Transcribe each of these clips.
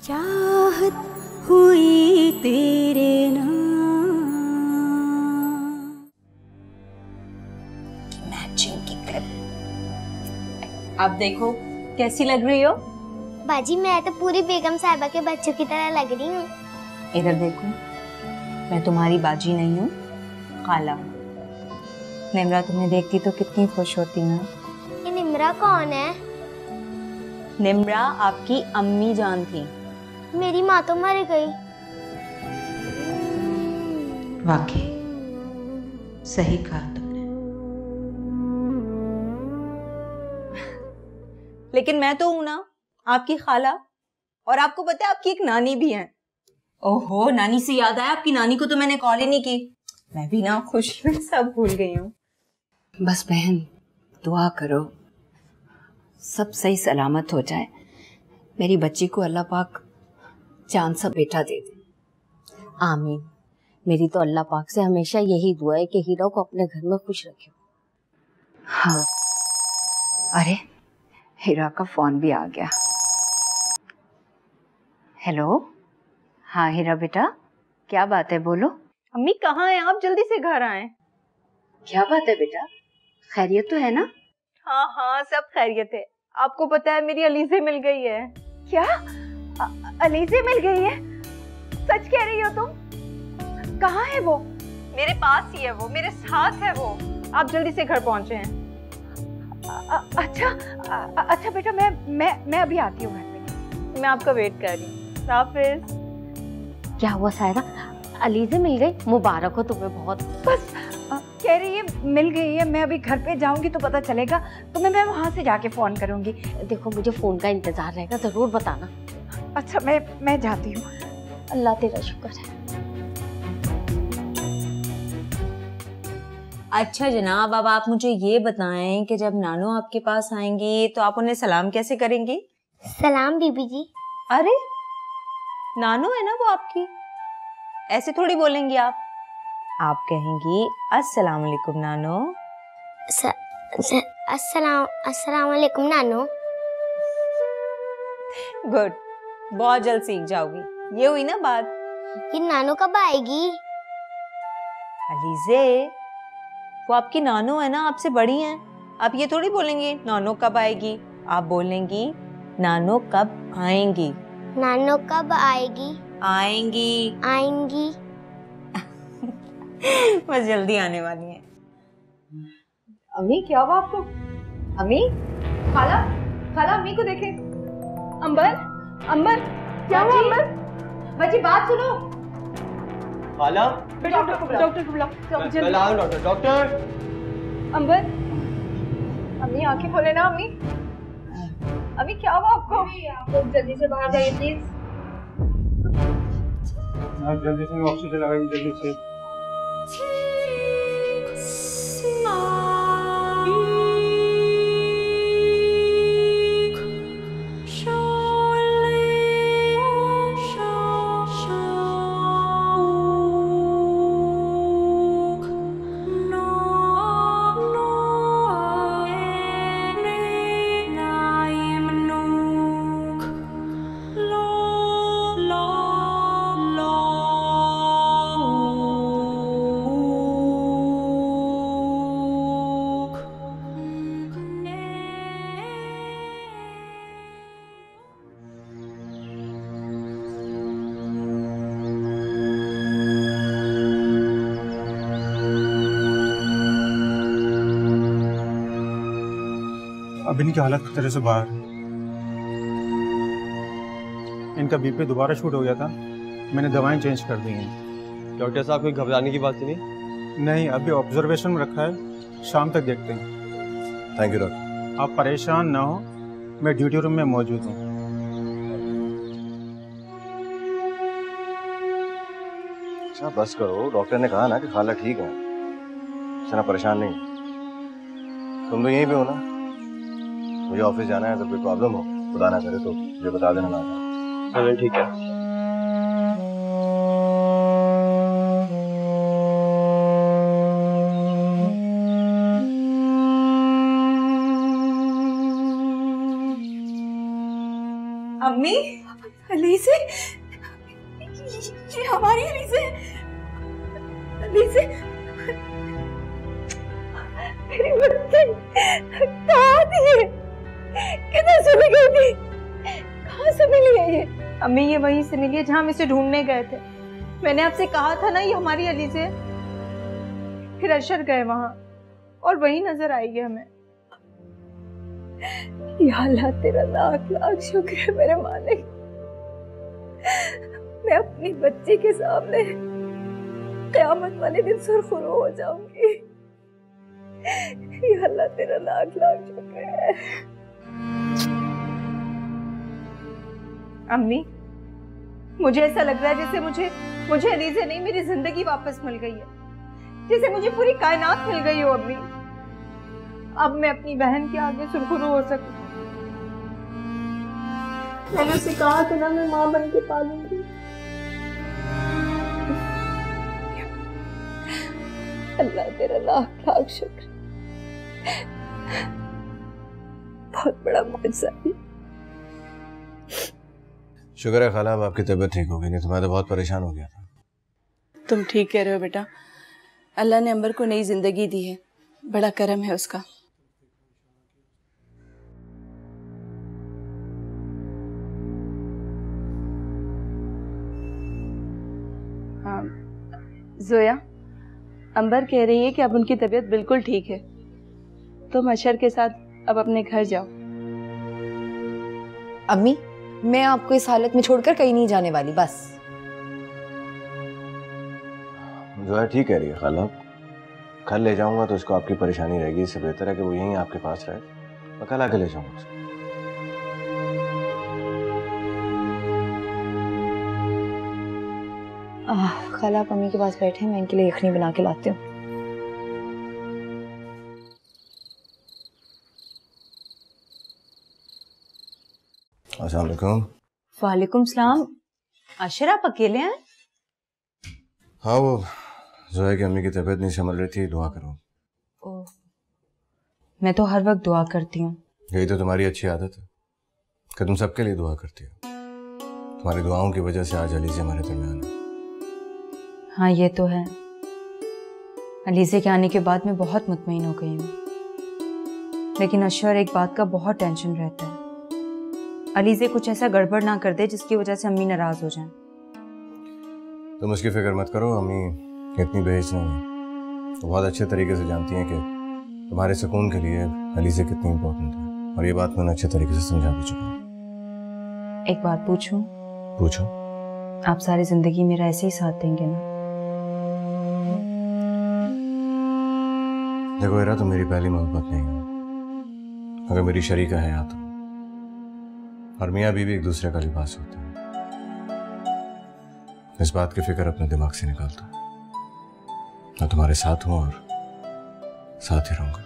चाहत हुई तेरे नाम। मैचिंग की क्लिप। आप देखो कैसी लग रही हो? बाजी मैं तो पूरी बेगम साहिबा के बच्चों की तरह लग रही हूँ। इधर देखो, मैं तुम्हारी बाजी नहीं हूँ, खाला। निम्रा तुम्हें देखती तो कितनी खुश होती ना। ये निम्रा कौन है? निम्रा आपकी अम्मी जान थी। मेरी माँ तो मर गई। वाकई सही कहा तुमने। लेकिन मैं तो हूं ना आपकी खाला, और आपको पता है आपकी एक नानी भी है। ओहो, नानी से याद आया, आपकी नानी को तो मैंने कॉल ही नहीं की। मैं भी ना खुशी में सब भूल गई हूँ। बस बहन दुआ करो सब सही सलामत हो जाए, मेरी बच्ची को अल्लाह पाक चांद सा बेटा दे दे। आमीन। मेरी तो अल्लाह पाक से हमेशा यही दुआ है कि हीरा को अपने घर में खुश रखे। हाँ, अरे हीरा का फोन भी आ गया। हेलो, हाँ हीरा बेटा, क्या बात है, बोलो। अम्मी कहाँ हैं आप? जल्दी से घर आए। क्या बात है बेटा, खैरियत तो है ना? हाँ हाँ, सब खैरियत है। आपको पता है मेरी अलीज़े मिल गई है। क्या? अलीज़े मिल गई है? सच कह रही हो तुम? कहाँ है वो? मेरे पास ही है वो, मेरे साथ है वो। आप जल्दी से घर पहुंचे हैं। अच्छा बेटा, मैं अभी आती हूँ घर पे। मैं आपका वेट कर रही हूँ। हाफिज। क्या हुआ सायरा, अलीज़े मिल गई? मुबारक हो तुम्हें बहुत। बस कह रही है मिल गई है, मैं अभी घर पे जाऊंगी तो पता चलेगा, तो मैं वहां से जाके फोन करूंगी। देखो मुझे फोन का इंतजार रहेगा, जरूर बताना। अच्छा मैं जाती हूँ। अल्लाह तेरा शुक्र है। अच्छा जनाब, अब आप मुझे ये बताएं कि जब नानो आपके पास आएंगी तो आप उन्हें सलाम कैसे करेंगी? सलाम बीबी जी। अरे नानो है ना वो आपकी, ऐसे थोड़ी बोलेंगी आप कहेंगी अस्सलाम वालेकुम नानो। अस्सलाम वालेकुम नानो। गुड, बहुत जल्द सीख जाओगी। ये हुई ना बात। ये नानो कब आएगी? अलीज़े, वो आपकी नानो है ना, आपसे बड़ी हैं। आप ये थोड़ी बोलेंगी नानो कब आएगी, आप बोलेंगी नानो कब आएंगी। नानो कब आएगी? आएंगी। बस जल्दी आने वाली है। अम्मी क्या हुआ आपको? अम्मी, खाला अम्मी को देखे। अंबर क्या हुआ? अंबर बच्ची बात सुनो। खाला, डॉक्टर को बुलाओ जल्दी। डॉक्टर। अंबर, अम्मी आंखें खोले ना। अम्मी क्या हुआ आपको? आप जल्दी से बाहर जाइए प्लीज। आप जल्दी से ऑक्सीजन लगाइए, जल्दी से। अब इनकी हालत खतरे से बाहर। इनका बीपी दोबारा शूट हो गया था, मैंने दवाएं चेंज कर दी हैं। डॉक्टर साहब कोई घबराने की बात नहीं? नहीं, अभी ऑब्जर्वेशन में रखा है, शाम तक देखते हैं। Thank you doctor. आप परेशान ना हो, मैं ड्यूटी रूम में मौजूद हूँ। अच्छा बस करो, डॉक्टर ने कहा ना कि खाला ठीक है, इतना परेशान नहीं। तुम तो यहीं पे हो ना? मुझे ऑफिस जाना है, अगर कोई प्रॉब्लम हो खुदा ना करे तो मुझे बता देना ना। चलो ठीक है। अम्मी, अली अलीसे, ये हमारी अलीसे, अलीसे, मेरी बच्ची कहाँ थी? किधर चली गई थी? कहाँ से मिली है ये? अम्मी ये वहीं से मिली है जहाँ हम इसे ढूंढने गए थे। मैंने आपसे कहा था ना ये हमारी अलीसे। फिर अशर गए वहां और वही नजर आई है हमें। या अल्लाह तेरा लाख लाख शुक्र है मेरे मालिक। मैं अपनी बच्ची के सामने क़यामत वाले दिन सुरखरू हो जाऊंगी। या अल्लाह तेरा लाख लाख शुक्र है। अम्मी मुझे ऐसा लग रहा है जैसे मुझे अलीज़े नहीं मेरी जिंदगी वापस मिल गई है, जैसे मुझे पूरी कायनात मिल गई हो अम्मी। अब मैं अपनी बहन के आगे सुरखरू हो सकूं। मैंने उसे कहा था ना मैं माँ बन के पालूंगी। अल्लाह तेरा लाख लाख शुक्र। बहुत बड़ा मुआवजा है। शुक्र है खाला अब आपकी तबीयत ठीक हो गई, नहीं तो मैं तो बहुत परेशान हो गया था। तुम ठीक कह रहे हो बेटा, अल्लाह ने अंबर को नई जिंदगी दी है, बड़ा करम है उसका। हाँ जोया, अंबर कह रही है कि अब उनकी तबीयत बिल्कुल ठीक है। तुम अशर के साथ अब अपने घर जाओ। अम्मी मैं आपको इस हालत में छोड़कर कहीं नहीं जाने वाली, बस। जो है ठीक कह रही है खाला, कल ले जाऊंगा तो उसको आपकी परेशानी रहेगी, इससे बेहतर है कि वो यहीं आपके पास रहे। मैं कल आके ले जाऊंगा उसको। खाला आप अम्मी के पास बैठे, मैं इनके लिए यखनी बना के लाती हूँ। अस्सलाम वालेकुम। वालेकुम सलाम। अशर आप अकेले हैं? हाँ वो जोया की अम्मी की तबीयत नहीं संभल रही थी, दुआ करो। ओह, मैं तो हर वक्त दुआ करती हूँ। यही तो तुम्हारी अच्छी आदत है कि तुम सबके लिए दुआ करती हो। तुम्हारी दुआओं की वजह से आज अलीज़े हमारे दरमियान है। हाँ ये तो है, अलीज़े के आने के बाद मैं बहुत मुतमईन हो गई हूँ। लेकिन अशर एक बात का बहुत टेंशन रहता है, अलीज़े कुछ ऐसा गड़बड़ ना कर दे जिसकी वजह से अम्मी नाराज हो जाएं। तुम उसकी फिक्र मत करो, अम्मी इतनी बेहिस नहीं है। तो बहुत अच्छे तरीके से जानती हैं कि तुम्हारे सुकून के लिए अलीज़े कितनी इम्पोर्टेंट है, और ये बात मैं अच्छे तरीके से समझा भी चुका हूँ। एक बात पूछूं? पूछो। आप सारी जिंदगी मेरा ऐसे ही साथ देंगे ना? देखो इरा, तो मेरी पहली मोहब्बत नहीं है, अगर मेरी शरीका है तो, और मियाँ बीवी एक दूसरे का लिबास होता है। इस बात की फिक्र अपने दिमाग से निकाल दो। मैं तुम्हारे साथ हूं और साथ ही रहूंगा।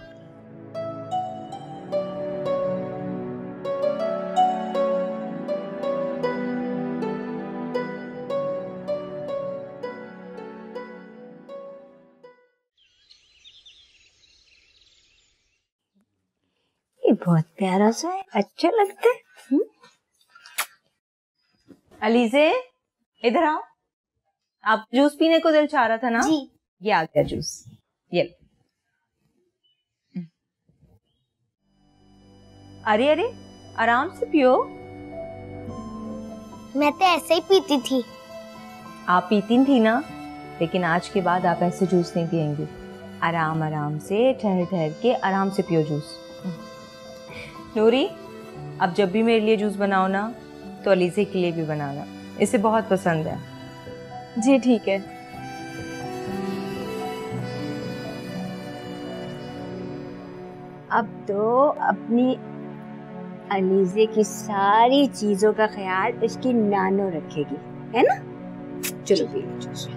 ये बहुत प्यारा सा है, अच्छा लगता है। अलीज़े इधर आओ, आप जूस पीने को दिल चाह रहा था ना? जी। ये आ गया जूस, ये। अरे अरे आराम से पियो। मैं तो ऐसे ही पीती थी। आप पीती थी ना, लेकिन आज के बाद आप ऐसे जूस नहीं पियेंगी। आराम आराम से ठहर ठहर के आराम से पियो जूस। नूरी, अब जब भी मेरे लिए जूस बनाओ ना तो अलीज़े के लिए भी बनाना, इसे बहुत पसंद है। जी ठीक है। अब तो अपनी अलीज़े की सारी चीजों का ख्याल उसकी नानो रखेगी, है ना? चलो पी लो जूस।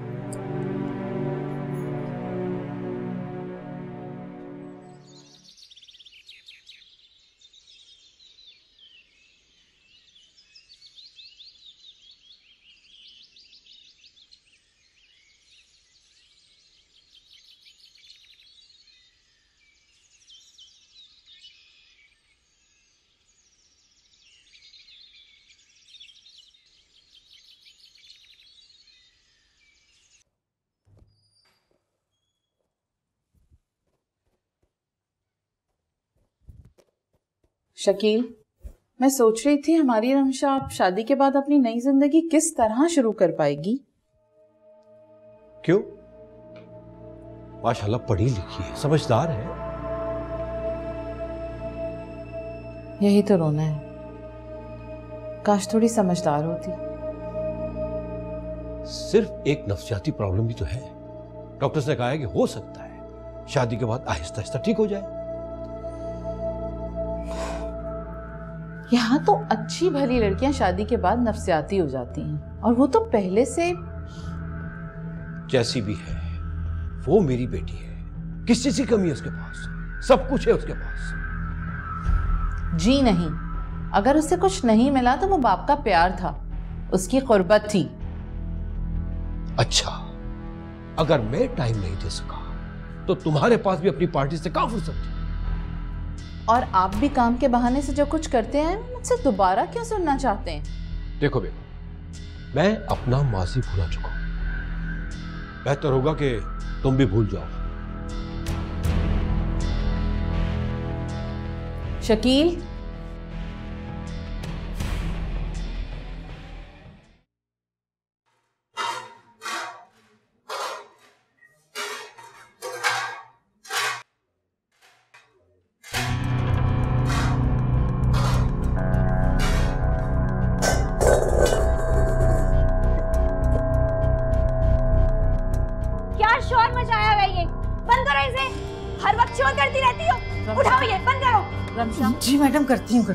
शकील, मैं सोच रही थी हमारी रमशा शादी के बाद अपनी नई जिंदगी किस तरह शुरू कर पाएगी। क्यों? माशाल्लाह पढ़ी लिखी है, समझदार है। यही तो रोना है, काश थोड़ी समझदार होती। सिर्फ एक नफ्सियाती प्रॉब्लम भी तो है। डॉक्टर्स ने कहा है कि हो सकता है शादी के बाद आहिस्ता आहिस्ता ठीक हो जाए। यहाँ तो अच्छी भली लड़कियां शादी के बाद नफ्सियाती हो जाती हैं, और वो तो पहले से। जैसी भी है वो मेरी बेटी है, किस चीज की कमी है उसके पास? सब कुछ है उसके पास। जी नहीं, अगर उसे कुछ नहीं मिला तो वो बाप का प्यार था, उसकी कुर्बत थी। अच्छा, अगर मैं टाइम नहीं दे सका तो तुम्हारे पास भी अपनी पार्टी से कहां फुर्सत थी? और आप भी काम के बहाने से जो कुछ करते हैं मुझसे दोबारा क्यों सुनना चाहते हैं? देखो बेगम, मैं अपना माजी भुला चुका हूं, बेहतर होगा कि तुम भी भूल जाओ। शकील, शोर मचाया हुआ है ये, बंद करो इसे। हर वक्त शोर करती रहती हो, उठाओ ये, बंद करो। रमशा। जी मैडम, करती हूँ।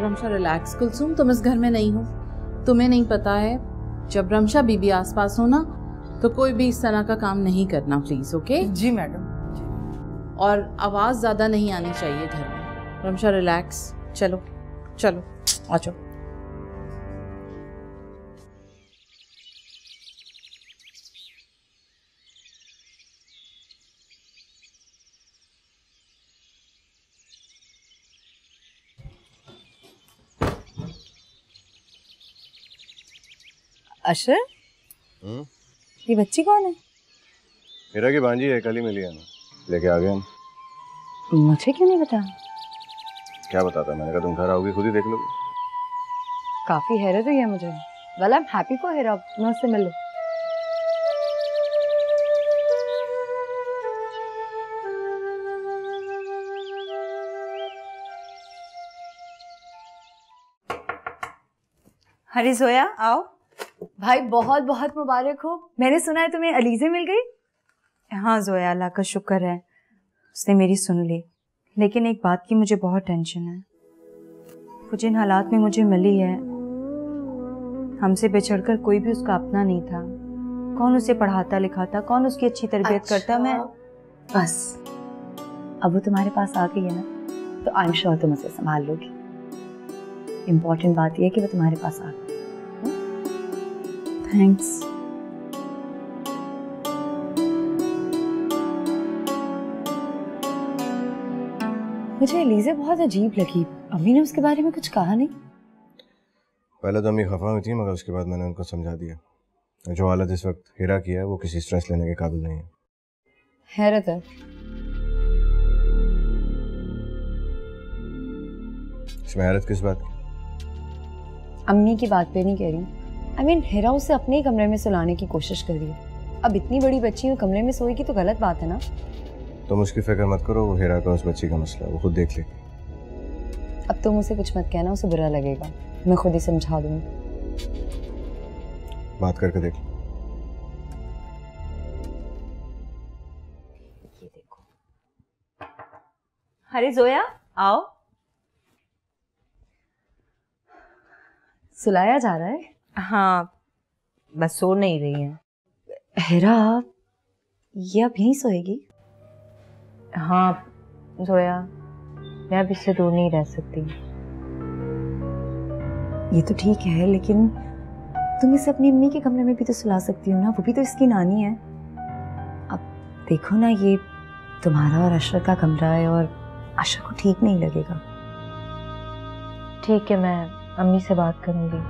रमशा रिलैक्स। कुलसुम, तुम इस घर में नहीं हो, तुम्हें नहीं पता है, जब रमशा बीबी आसपास हो ना तो कोई भी इस तरह का काम नहीं करना, प्लीज। ओके? Ji madam. और आवाज ज्यादा नहीं आनी चाहिए घर में। रमशा रिलैक्स। चलो चलो आ जाओ। अशर, ये बच्ची कौन है? हीरा की भांजी है, कल ही मिली है ना, लेके आ गए हम। मुझे क्यों नहीं बताया? क्या बताता, मैंने कहा तुम घर आओगी खुद ही देख लोगे। काफी हैरत हुई है मुझे। Well I am happy for Hira, मैं उससे मिल लूं। अरे जोया, आओ। भाई बहुत बहुत मुबारक हो। मैंने सुना है तुम्हें अलीज़े मिल गई। हाँ जोया, अल्लाह का शुक्र है, उसने मेरी सुन ली। लेकिन एक बात की मुझे बहुत टेंशन है। वो जिन हालात में मुझे मिली है, हमसे बिछड़कर कोई भी उसका अपना नहीं था। कौन उसे पढ़ाता लिखाता, कौन उसकी अच्छी तरबियत करता। मैं बस अब वो तुम्हारे पास आ गई है ना, तो आई एम श्योर तुम उसे संभाल लोगी। इम्पोर्टेंट बात यह है कि वो तुम्हारे पास आ गई। थैंक्स। मुझे अलीज़ा बहुत अजीब लगी। अम्मी ने उसके बारे में कुछ कहा नहीं? पहले तो अम्मी खफा हुई थी, मगर उसके बाद मैंने उनको समझा दिया जो हालत इस वक्त हीरा की है वो किसी स्ट्रेस लेने के काबिल नहीं है। हैरत है। इसमें हैरत किस बात की? अम्मी की बात पे नहीं कह रही। I mean, हीरा उसे अपने ही कमरे में सुलाने की कोशिश कर रही है। अब इतनी बड़ी बच्ची वो कमरे में सोएगी तो गलत बात है ना। तुम उसकी फिक्र मत करो, वो हीरा का उस बच्ची का मसला है, वो खुद देख लेगी। अब तुम उसे कुछ मत कहना, उसे बुरा लगेगा। मैं खुद ही समझा दूंगी। बात करके देख। ये देखो। अरे जोया, आओ। सुलाया जा रहा है? हाँ, बस सो नहीं रही है। हीरा, ये अब यहीं सोएगी? हाँ जोया, मैं अब इससे दूर नहीं रह सकती। ये तो ठीक है, लेकिन तुम इसे अपनी अम्मी के कमरे में भी तो सुला सकती हो ना, वो भी तो इसकी नानी है। अब देखो ना, ये तुम्हारा और अशर का कमरा है और अशर को ठीक नहीं लगेगा। ठीक है, मैं अम्मी से बात करूंगी।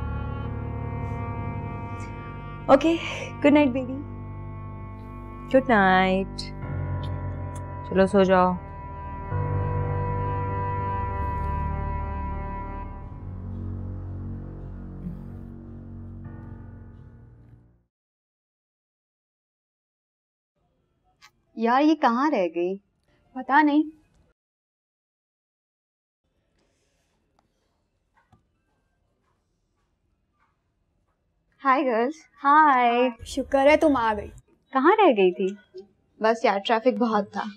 Okay, good night baby. Good night. चलो सो जाओ। यार ये कहाँ रह गई? पता नहीं। Hi girls. हाय। शुक्र है तुम आ गई। कहाँ रह गई थी? बस यार ट्रैफिक बहुत था।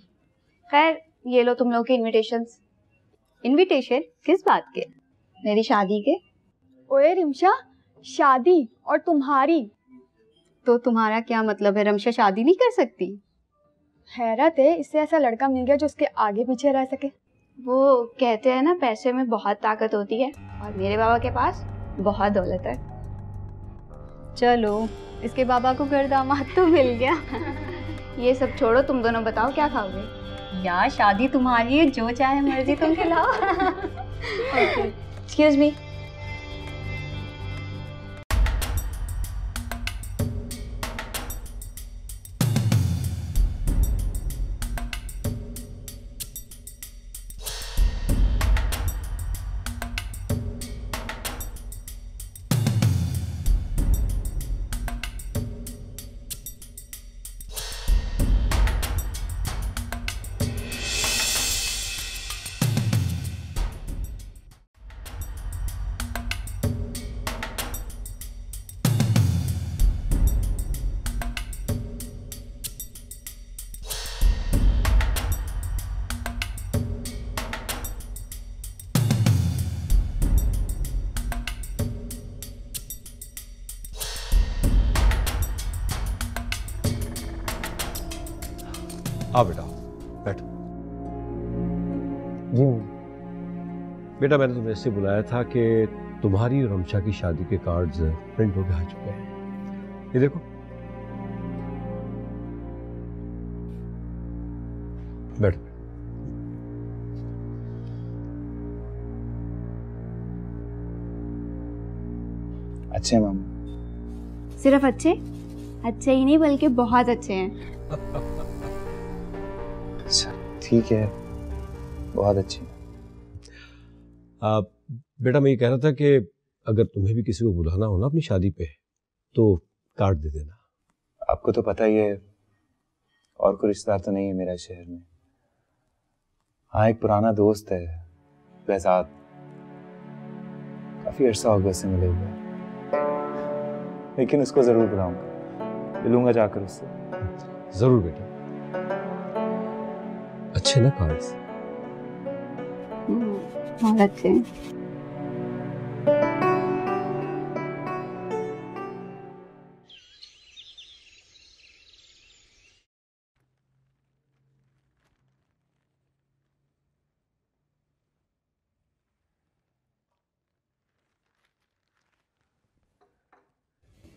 खैर ये लो तुम लोग के इनविटेशंस। इनविटेशन किस बात के? मेरी शादी के। ओए रिमशा, शादी और तुम्हारी? तो तुम्हारा क्या मतलब है? रमशा शादी नहीं कर सकती? हैरत है, इससे ऐसा लड़का मिल गया जो उसके आगे पीछे रह सके। वो कहते हैं ना पैसे में बहुत ताकत होती है, और मेरे बाबा के पास बहुत दौलत है। चलो इसके बाबा को घर दामाद तो मिल गया। ये सब छोड़ो, तुम दोनों बताओ क्या खाओगे? यार शादी तुम्हारी है, जो चाहे मर्जी तुम खिलाओ। Excuse me. आ बेटा बैठ। जी बेटा मैंने तुम्हें इससे बुलाया था कि तुम्हारी और रमशा की शादी के कार्ड्स प्रिंट होके आ चुके हैं। ये देखो। बैठ। अच्छे हैं मामा। सिर्फ अच्छे? अच्छे ही नहीं बल्कि बहुत अच्छे हैं। अच्छा ठीक है, बहुत अच्छी। बेटा मैं ये कह रहा था कि अगर तुम्हें भी किसी को बुलाना हो ना अपनी शादी पे तो कार्ड दे देना। आपको तो पता ही है, और कोई रिश्तेदार तो नहीं है मेरा शहर में। हाँ एक पुराना दोस्त है बेहजाद, काफी अर्सा हो गया उससे मिले हुए, लेकिन उसको जरूर बुलाऊंगा, मिलूंगा जाकर उससे। जरूर बेटा। अच्छे ना कार्ड्स? बहुत अच्छे।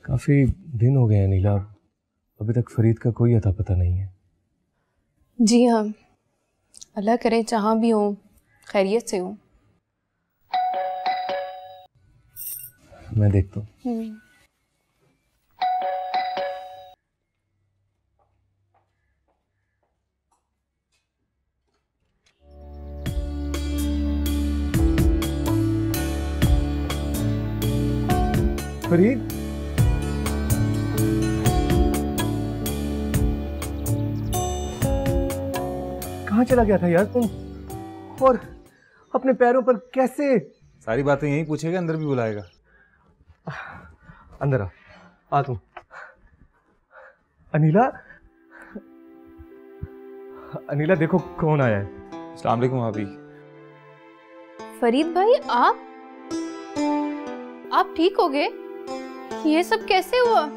काफी दिन हो गए हैं नीला, अभी तक फरीद का कोई अता पता नहीं है। जी हाँ, अल्लाह करे जहाँ भी हो खैरियत से हो। मैं देखता हूँ। फरीद कहाँ चला गया था यार तुम? और अपने पैरों पर कैसे? सारी बातें यहीं पूछेगा, अंदर भी बुलाएगा। अंदर आ तुम। अनीला, अनीला देखो कौन आया है। अस्सलाम वालेकुम भाभी। फरीद भाई आप ठीक हो गए? ये सब कैसे हुआ?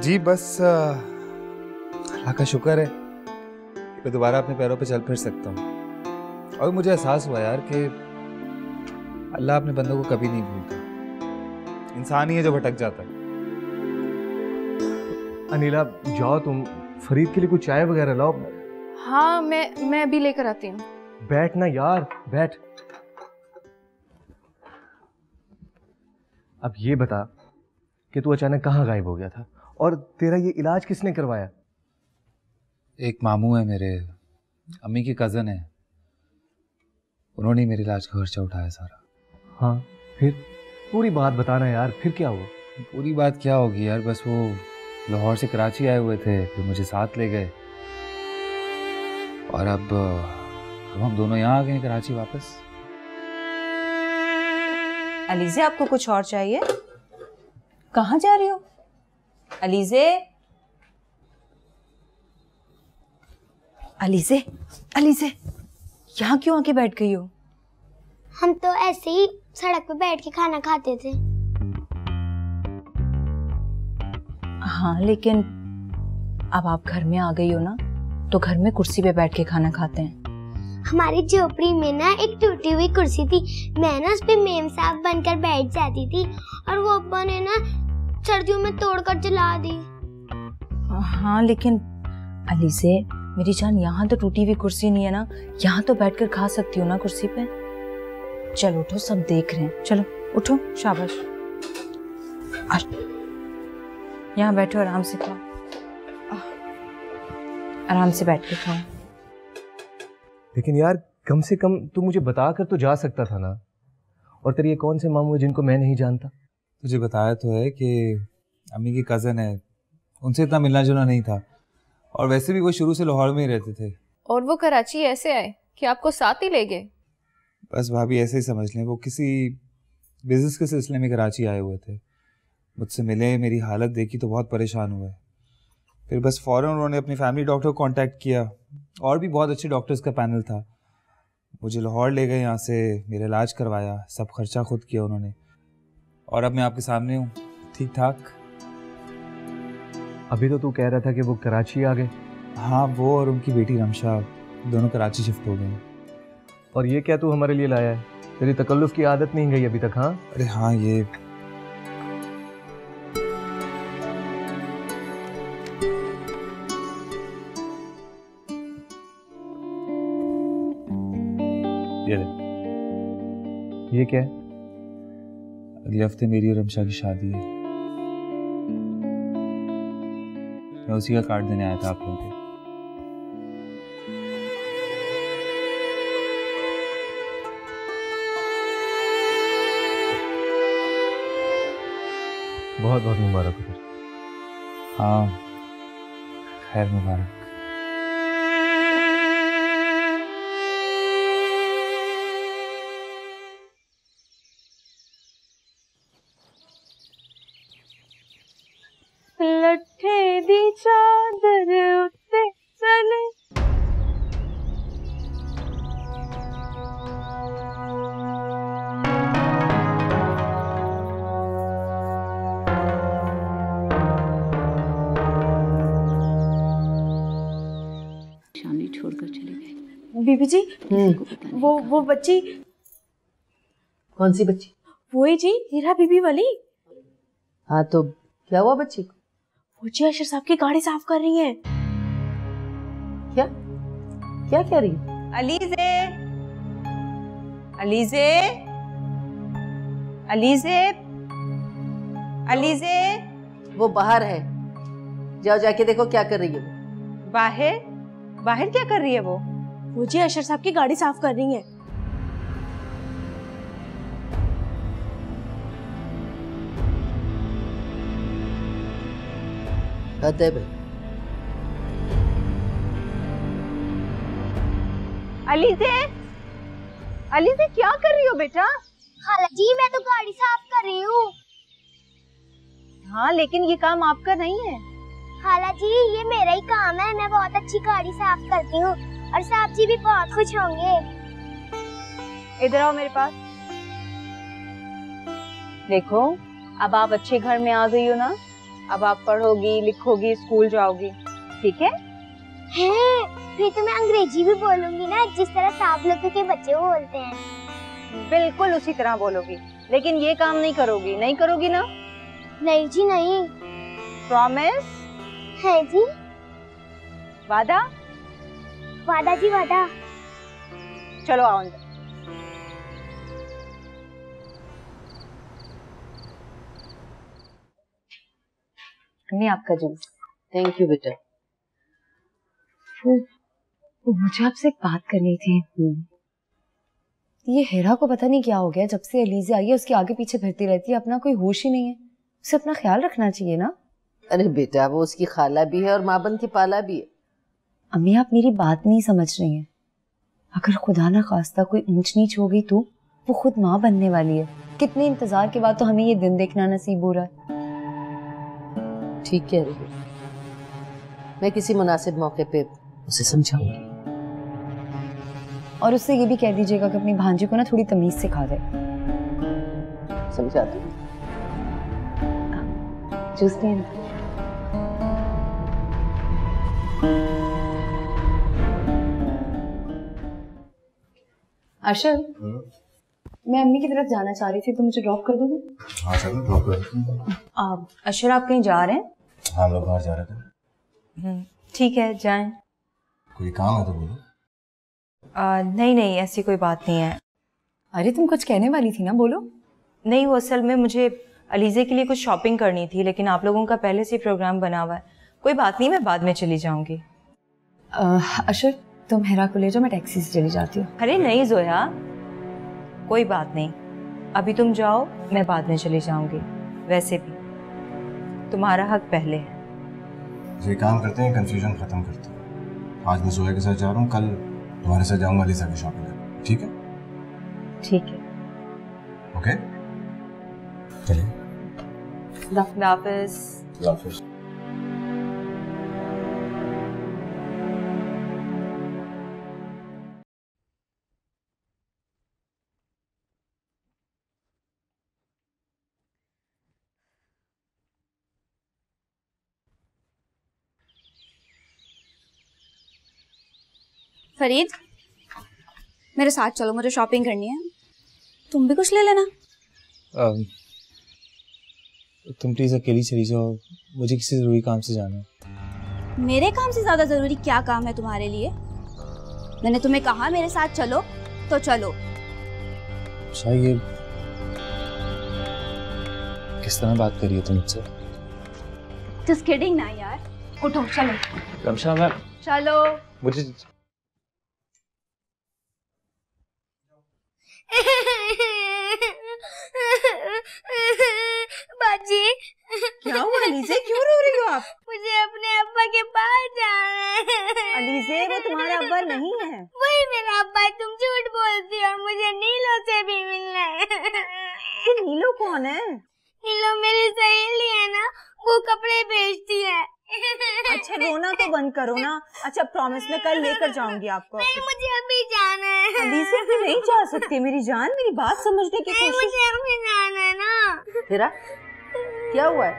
जी बस अल्लाह का शुक्र है मैं दोबारा अपने पैरों पे चल फिर सकता हूँ। और मुझे एहसास हुआ यार कि अल्लाह अपने बंदों को कभी नहीं भूलता, इंसान ही है जो भटक जाता है। अनीला जाओ तुम, फरीद के लिए कुछ चाय वगैरह लाओ। हाँ मैं अभी लेकर आती हूँ। बैठ ना यार, बैठ। अब ये बता कि तू अचानक कहाँ गायब हो गया था, और तेरा ये इलाज किसने करवाया? एक मामू है मेरे, अम्मी की कज़न है, उन्होंने मेरे इलाज का खर्चा उठाया सारा। हाँ फिर पूरी बात बताना यार, फिर क्या हुआ? पूरी बात क्या होगी यार, बस वो लाहौर से कराची आए हुए थे, फिर मुझे साथ ले गए, और अब हम दोनों यहाँ आ गए हैं कराची वापस। अलीज़े, आपको कुछ और चाहिए? कहाँ जा रही हो अलीज़े? अलीज़े, अलीज़े, यहाँ क्यों आके बैठ गई हो? हम तो ऐसे ही सड़क पे बैठ के खाना खाते थे। हाँ, लेकिन अब आप घर में आ गई हो ना, तो घर में कुर्सी पे बैठ के खाना खाते हैं। हमारी झोपड़ी में ना एक टूटी हुई कुर्सी थी, मैं ना उस पे मेम साहब बनकर बैठ जाती थी और वो अब्बा ने ना सर्दियों में तोड़कर जला दी। हाँ, लेकिन अलीज़े मेरी जान, यहाँ तो टूटी हुई कुर्सी नहीं है ना, यहाँ तो बैठकर खा सकती हो ना कुर्सी पे। चलो उठो, सब देख रहे हैं, चलो उठो, शाबाश। यहाँ बैठो, आराम से खाओ, आराम से बैठ के खाओ। लेकिन यार कम से कम तू मुझे बता कर तो जा सकता था ना। और तेरे ये कौन से मामू हैं जिनको मैं नहीं जानता? तुझे बताया तो है कि अम्मी की कज़न है, उनसे इतना मिलना जुलना नहीं था, और वैसे भी वो शुरू से लाहौर में ही रहते थे। और वो कराची ऐसे आए कि आपको साथ ही ले गए? बस भाभी ऐसे ही समझ लें, वो किसी बिजनेस के सिलसिले में कराची आए हुए थे, मुझसे मिले, मेरी हालत देखी तो बहुत परेशान हुए। फिर बस फ़ौरन उन्होंने अपनी फैमिली डॉक्टर को कांटेक्ट किया, और भी बहुत अच्छे डॉक्टर्स का पैनल था। मुझे लाहौर ले गए, यहाँ से मेरा इलाज करवाया, सब खर्चा खुद किया उन्होंने, और अब मैं आपके सामने हूँ, ठीक ठाक। अभी तो तू कह रहा था कि वो कराची आ गए। हाँ, वो और उनकी बेटी रमशा दोनों कराची शिफ्ट हो गए। और ये क्या तू हमारे लिए लाया है? तेरी तकल्लुफ़ की आदत नहीं गई अभी तक? हाँ, अरे हाँ, ये ये क्या है? अगले हफ्ते मेरी और रमशा की शादी है, मैं उसी का कार्ड देने आया था आप लोगों को। बहुत बहुत मुबारक हो। हाँ, खैर मुबारक। लट्ठे दी चादर उत्ते चले। शामी छोड़कर चले गए। बीबी जी, वो बच्ची। कौन सी बच्ची? वही जी, हीरा बीबी वाली। हाँ, तो क्या हुआ बच्ची को? वो जी अशर साहब की गाड़ी साफ कर रही हैं। क्या क्या कह रही है? अलीज़े, अलीज़े, अलीज़े, अलीज़े। वो बाहर है, जाओ जाके देखो क्या कर रही है वो। बाहर? बाहर क्या कर रही है वो? वो जी अशर साहब की गाड़ी साफ कर रही हैं। अलीज़े, अलीज़े क्या कर रही हो बेटा? खाला जी, मैं तो गाड़ी साफ कर रही हूँ। हाँ, लेकिन ये काम आपका नहीं है। खाला जी, ये मेरा ही काम है, मैं बहुत अच्छी गाड़ी साफ करती हूँ और साहब जी भी बहुत खुश होंगे। इधर आओ मेरे पास। देखो, अब आप अच्छे घर में आ गई हो ना, अब आप पढ़ोगी, लिखोगी, स्कूल जाओगी, ठीक है? फिर तो मैं अंग्रेजी भी बोलूंगी ना, जिस तरह साहब लोगों के बच्चे बोलते हैं। बिल्कुल उसी तरह बोलोगी, लेकिन ये काम नहीं करोगी। नहीं करोगी ना? नहीं जी नहीं। प्रॉमिस? है जी। वादा? वादा जी वादा। चलो आओ अंदर। नहीं, आपका जूस। थैंक यू बेटा। मुझे आपसे एक बात करनी थी। ये हेरा को पता नहीं क्या हो गया, जब से अलीज़े आई है उसके आगे पीछे फिरती रहती है, अपना कोई होश ही नहीं है। उसे अपना ख्याल रखना चाहिए ना। अरे बेटा, वो उसकी खाला भी है और माँ बन के पाला भी है। अम्मी आप मेरी बात नहीं समझ रही हैं। अगर खुदा ना खास्ता कोई ऊंच नीच हो गई तो वो खुद माँ बनने वाली है। कितने इंतजार के बाद तो हमें ये दिन देखना नसीब हो रहा है। ठीक कह रही है, मैं किसी मुनासिब मौके पे उसे समझाऊंगी। और उससे ये भी कह दीजिएगा कि अपनी भांजी को ना थोड़ी तमीज सिखा दे। समझा दूंगी। जूस लेना। अर्शद, मैं अम्मी की तरफ जाना चाह रही थी, तो मुझे ड्रॉप कर दोगे? हाँ चलो ड्रॉप कर। अशर आप कहीं जा रहे हैं? हाँ हम लोग बाहर जा रहे थे। ठीक है जाएं। कोई काम है तो बोलो। नहीं नहीं ऐसी कोई बात नहीं है। अरे तुम कुछ कहने वाली थी ना, बोलो। नहीं वो असल में मुझे अलीज़े के लिए कुछ शॉपिंग करनी थी, लेकिन आप लोगों का पहले से प्रोग्राम बना हुआ है। कोई बात नहीं, मैं बाद में चली जाऊंगी। अर्शद तुम हेरा को ले जाओ, मैं टैक्सी से चली जाती हूँ। अरे नहीं जोया, कोई बात नहीं, अभी तुम जाओ, मैं बाद में चली जाऊंगी। वैसे भी तुम्हारा हक पहले है। ये काम करते हैं, कंफ्यूजन खत्म करते हैं। आज मैं जोया के साथ जा रहा हूँ, कल तुम्हारे साथ जाऊंगा अलीज़ा की शॉपिंग करने। ठीक है? ठीक है। ओके चलिए। हाफिज़। फरीद मेरे साथ चलो, मुझे शॉपिंग करनी है। तुम भी कुछ ले लेना। तुम प्लीज अकेली चली जाओ, मुझे किसी जरूरी काम से जाना है। मेरे काम से ज्यादा जरूरी क्या काम है तुम्हारे लिए? मैंने तुम्हें कहा मेरे साथ चलो तो चलो। शायद ये किस तरह बात करी है तुम मुझसे? जस्ट किडिंग ना यार, उठो चलो। रमशा मैं चलो। मुझे बाजी क्या हुआ अलीज़े, क्यों रो रही हो आप? मुझे अपने अब्बा के पास जाना है। अलीज़े वो तुम्हारा अब्बा नहीं है। वही मेरा अब्बा, तुम झूठ बोलती हो। मुझे नीलो से भी मिलना है। ये नीलो कौन है? नीलो मेरी सहेली है ना, वो कपड़े बेचती है। अच्छा रोना तो बंद करो ना। अच्छा प्रॉमिस, मैं कल लेकर जाऊंगी आपको। नहीं मुझे अभी जाना है। अलीज़े अभी नहीं जा सकती मेरी जान, मेरी बात समझने की कोशिश। मुझे अभी जाना है ना। हेरा क्या हुआ है?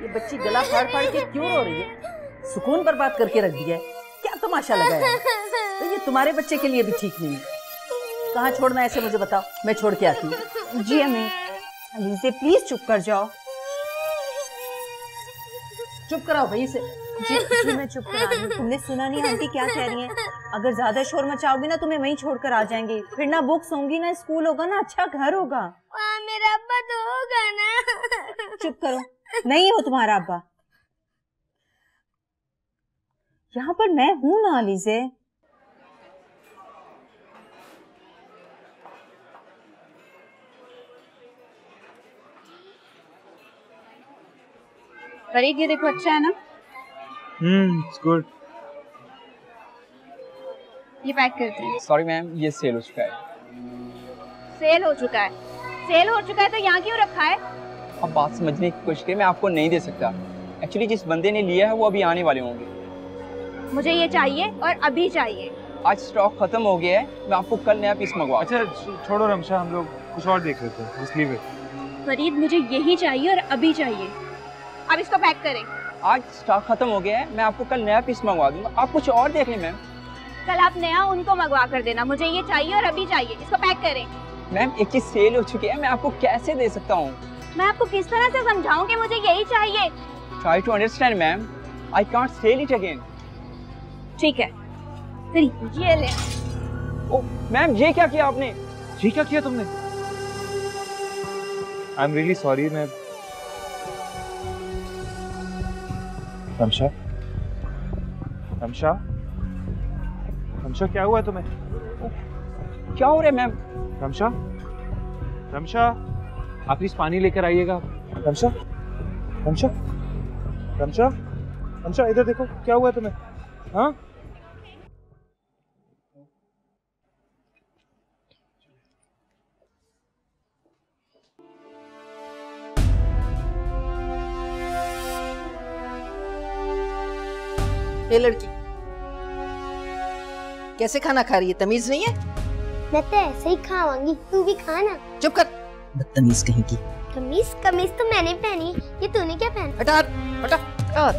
ये बच्ची गला फाड़ फाड़ के क्यों रो रही है? सुकून बर्बाद करके रख दिया है। क्या तमाशा लगाया है? तो ये तुम्हारे बच्चे के लिए भी ठीक नहीं है। कहाँ छोड़ना है ऐसे मुझे बताओ, मैं छोड़ के आती हूँ। जी अम्मी। अलीज़े प्लीज चुप कर जाओ। चुप कराओ भाई से। जी मैं चुप करा रही हूँ। तुमने सुना नहीं आंटी क्या कह रही हैं? अगर ज्यादा शोर मचाओगी ना तो मैं वहीं छोड़कर आ जाएंगी। फिर ना बुक्स होंगी ना स्कूल होगा ना अच्छा घर होगा। वहाँ मेरा अब्बा तो होगा ना। चुप करो, नहीं हो तुम्हारा अब्बा। यहाँ पर मैं हूँ ना अलीज़े। फरीद ये देखो अच्छा है ना? It's good. ये पैक करते हैं। सॉरी मैम, ये सेल हो चुका है। सेल हो चुका है? सेल हो चुका है तो यहाँ क्यों रखा है? आप बात समझने की कोशिश करें, मैं आपको नहीं दे सकता। एक्चुअली जिस बंदे ने लिया है वो अभी आने वाले होंगे। मुझे ये चाहिए और अभी चाहिए। आज स्टॉक खत्म हो गया है, मैं आपको कल नया पीस मंगवा। अच्छा छोड़ो रमशा, हम लोग कुछ और देख लेते हैं। Just leave it. फरीद मुझे यही चाहिए और अभी चाहिए। अब इसको पैक करें। आज स्टॉक खत्म हो गया है, मैं आपको कल नया पीस मंगवा दूंगा। आप कुछ और देख लें मैम। कल आप नया उनको मंगवा कर देना। मुझे ये चाहिए और अभी चाहिए। इसको पैक करें। मैम एक चीज सेल हो चुकी है, मैं आपको कैसे दे सकता हूँ? मैं आपको किस तरह से समझाऊं कि मुझे यही चाहिए? Try to understand ma'am, I can't sell it again। ठीक है फिर ये ले। ओह मैम ये क्या किया आपने? ये क्या किया तुमने? I am really sorry. मैं रमशा, रमशा, रमशा क्या हुआ है तुम्हें? क्या हो रहा है मैम? रमशा, रमशा आप प्लीज पानी लेकर आइएगा। रमशा, रमशा, रमशा, रमशा इधर देखो, क्या हुआ है तुम्हें? हाँ ये लड़की कैसे खाना खा रही है? तमीज नहीं है? मैं तो ऐसे ही खाऊंगी, तू भी खा ना। चुप कर, बदतमीज कहीं की। कमीज तो मैंने पहनी, ये तूने क्या पहना? हटा हटा हटा।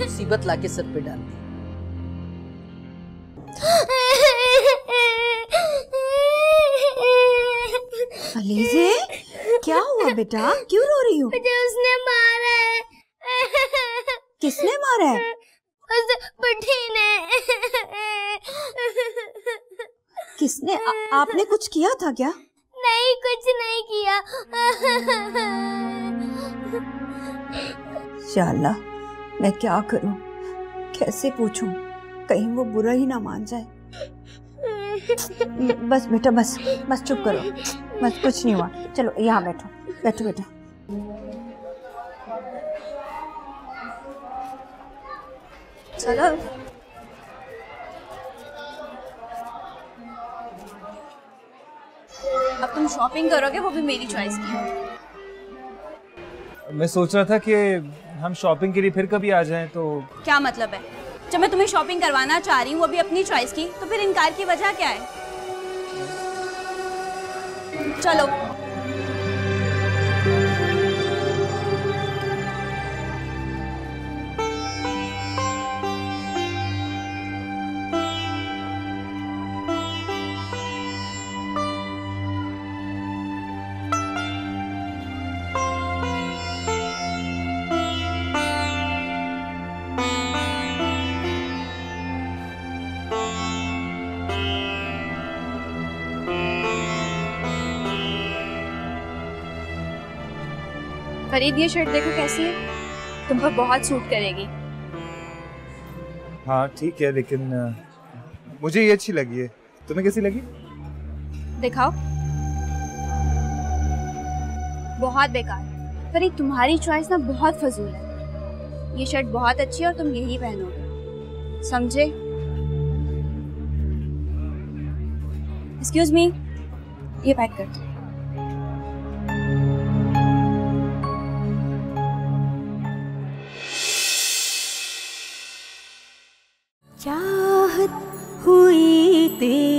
मुसीबत लाके सर पे डाल दी। अलीज़े, क्या हुआ बेटा? क्यों रो रही हो? मुझे उसने मारा है। किसने मारा है? उस बुढ़ी ने। किसने? आपने कुछ किया था क्या? नहीं, कुछ नहीं किया। या अल्लाह, मैं क्या करूं? कैसे पूछूं? कहीं वो बुरा ही ना मान जाए। बस बेटा, बस बस चुप करो, बस कुछ नहीं हुआ। चलो यहाँ बैठो, बैठो बेटा। चलो अब तुम शॉपिंग करोगे, वो भी मेरी चॉइस की। मैं सोच रहा था कि हम शॉपिंग के लिए फिर कभी आ जाएं तो। क्या मतलब है? जब मैं तुम्हें शॉपिंग करवाना चाह रही हूँ, वो भी अपनी चॉइस की, तो फिर इनकार की वजह क्या है? चलो। फरीद, ये शर्ट देखो कैसी है, तुम पर बहुत सूट करेगी। हाँ ठीक है, लेकिन मुझे ये अच्छी लगी है। तुम्हें कैसी लगी? दिखाओ। बहुत बेकार। फरीद, तुम्हारी चॉइस ना बहुत फजूल है। ये शर्ट बहुत अच्छी है और तुम यही पहनोगे, समझे? एक्सक्यूज मी, ये पैक कर दो। चाहत हुई तेरी